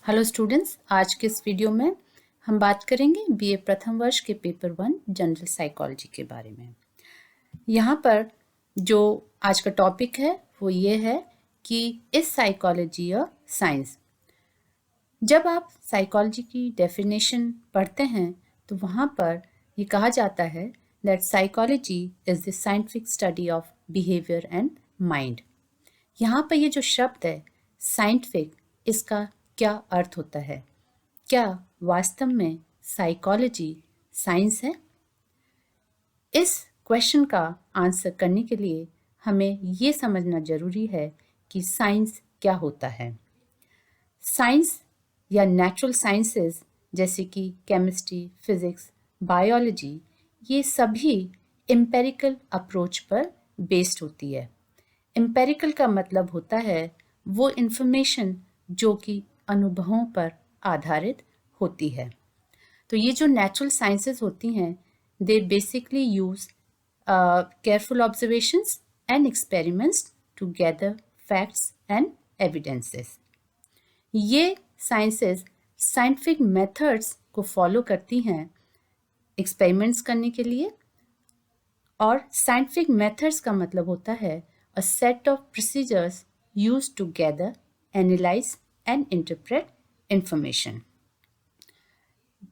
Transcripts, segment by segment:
Hello students, आज के इस वीडियो में हम बात करेंगे बीए प्रथम वर्ष के पेपर 1 जनरल साइकोलॉजी के बारे में। यहाँ पर जो आज का टॉपिक है वो ये है कि इज साइकोलॉजी अ साइंस। जब आप साइकोलॉजी की डेफिनेशन पढ़ते हैं तो वहाँ पर ये कहा जाता है that psychology is the scientific study of behaviour and mind. यहाँ पर ये जो शब्द है साइंटिफिक, इसका क्या अर्थ होता है? क्या वास्तव में साइकोलॉजी साइंस है? इस क्वेश्चन का आंसर करने के लिए हमें ये समझना जरूरी है कि साइंस क्या होता है। साइंस या नेचुरल साइंसेस जैसे कि केमिस्ट्री, फिजिक्स, बायोलॉजी, ये सभी एम्पेरिकल अप्रोच पर बेस्ड होती है। एम्पेरिकल का मतलब होता है वो इंफॉर्मेशन जो कि अनुभवों पर आधारित होती है। तो ये जो नेचुरल साइंसेस होती हैं, they basically use careful observations and experiments to gather facts and evidences. ये साइंसेस साइंटिफिक मेथड्स को फॉलो करती हैं एक्सपेरिमेंट्स करने के लिए, और साइंटिफिक मेथड्स का मतलब होता है a set of procedures used to gather, analyze, and interpret information.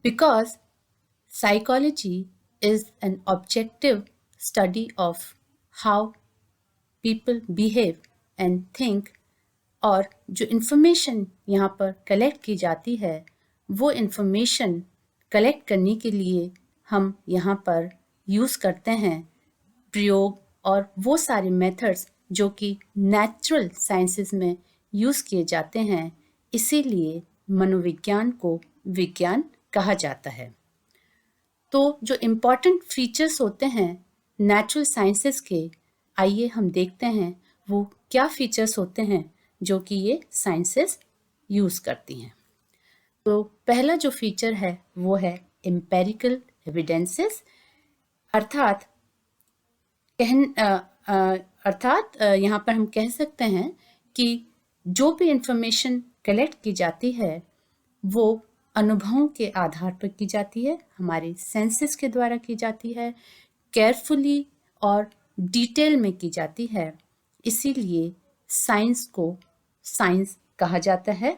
Because psychology is an objective study of how people behave and think, और जो information यहाँ पर collect की जाती है वो information collect करने के लिए हम यहाँ पर use करते हैं प्रयोग और वो सारे मेथड्स जो कि नेचुरल साइंसेस में यूज़ किए जाते हैं। इसीलिए मनोविज्ञान को विज्ञान कहा जाता है। तो जो इम्पॉर्टेंट फीचर्स होते हैं नेचुरल साइंसेस के, आइए हम देखते हैं वो क्या फीचर्स होते हैं जो कि ये साइंसेस यूज़ करती हैं। तो पहला जो फीचर है वो है एम्पेरिकल एविडेंसेस, अर्थात यहाँ पर हम कह सकते हैं कि जो भी इंफॉर्मेशन कलेक्ट की जाती है वो अनुभवों के आधार पर की जाती है, हमारे सेंसेस के द्वारा की जाती है, केयरफुली और डिटेल में की जाती है। इसीलिए साइंस को साइंस कहा जाता है।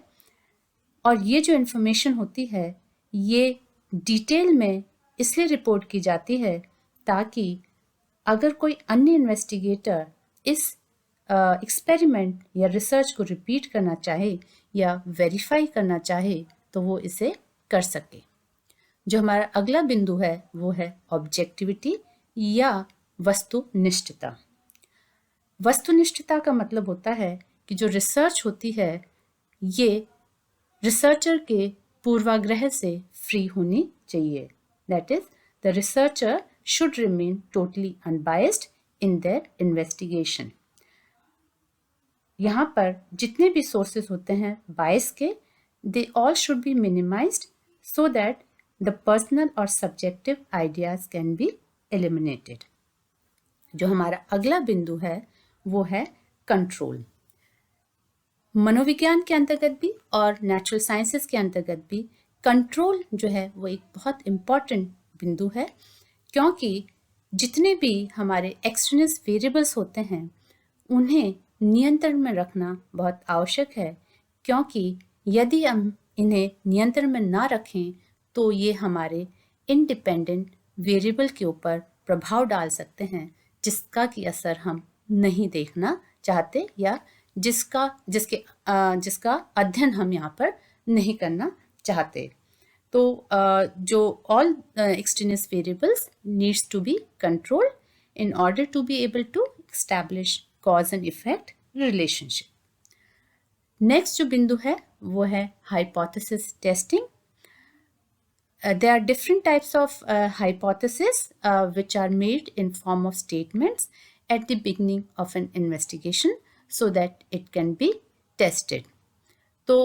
और ये जो इंफॉर्मेशन होती है ये डिटेल में इसलिए रिपोर्ट की जाती है ताकि अगर कोई अन्य इन्वेस्टिगेटर इस एक्सपेरिमेंट या रिसर्च को रिपीट करना चाहे या वेरीफाई करना चाहे तो वो इसे कर सके। जो हमारा अगला बिंदु है वो है ऑब्जेक्टिविटी या वस्तुनिष्ठता। वस्तुनिष्ठता का मतलब होता है कि जो रिसर्च होती है ये रिसर्चर के पूर्वाग्रह से फ्री होनी चाहिए। That is the researcher should remain totally unbiased in their investigation. यहाँ पर जितने भी sources होते हैं bias के, they all should be minimized so that the personal or subjective ideas can be eliminated. जो हमारा अगला बिंदु है वो है कंट्रोल। मनोविज्ञान के अंतर्गत भी और नेचुरल साइंसेस के अंतर्गत भी कंट्रोल जो है वो एक बहुत इम्पॉर्टेंट बिंदु है, क्योंकि जितने भी हमारे एक्सटर्नल वेरिएबल्स होते हैं उन्हें नियंत्रण में रखना बहुत आवश्यक है, क्योंकि यदि हम इन्हें नियंत्रण में ना रखें तो ये हमारे इंडिपेंडेंट वेरिएबल के ऊपर प्रभाव डाल सकते हैं जिसका कि असर हम नहीं देखना चाहते या जिसका अध्ययन हम यहाँ पर नहीं करना चाहते। तो जो all extraneous variables needs to be controlled in order to be able to establish cause and effect relationship. Next जो बिंदु है वो है hypothesis testing. There are different types of hypotheses which are made in form of statements at the beginning of an investigation so that it can be tested. तो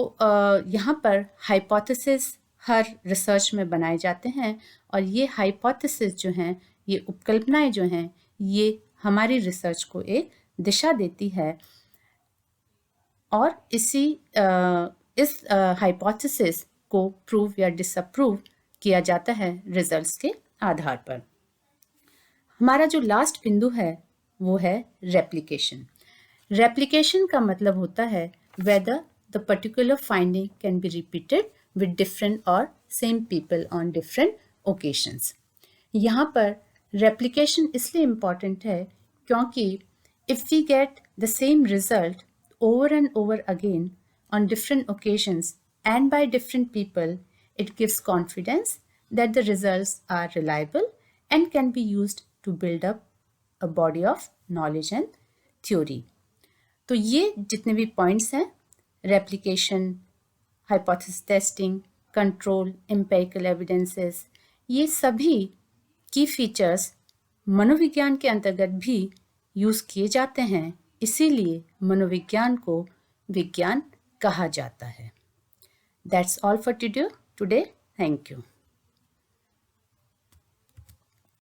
यहाँ पर hypothesis हर research में बनाए जाते हैं और ये हाइपोथेसिस जो हैं, ये उपकल्पनाएं जो हैं, ये हमारी रिसर्च को एक दिशा देती है और इस हाइपोथेसिस को प्रूव या डिसअप्रूव किया जाता है रिजल्ट्स के आधार पर। हमारा जो लास्ट बिंदु है वो है रेप्लिकेशन। रेप्लिकेशन का मतलब होता है whether the particular finding can be repeated with different or same people on different occasions। यहाँ पर replication इसलिए important है क्योंकि if we get the same result over and over again on different occasions and by different people, it gives confidence that the results are reliable and can be used to build up a body of knowledge and theory। तो ये जितने भी points हैं, replication, hypothesis testing, control, empirical evidences, ये सभी की features मनोविज्ञान के अंतर्गत भी यूज़ किए जाते हैं, इसीलिए मनोविज्ञान को विज्ञान कहा जाता है। That's all for today. Thank you.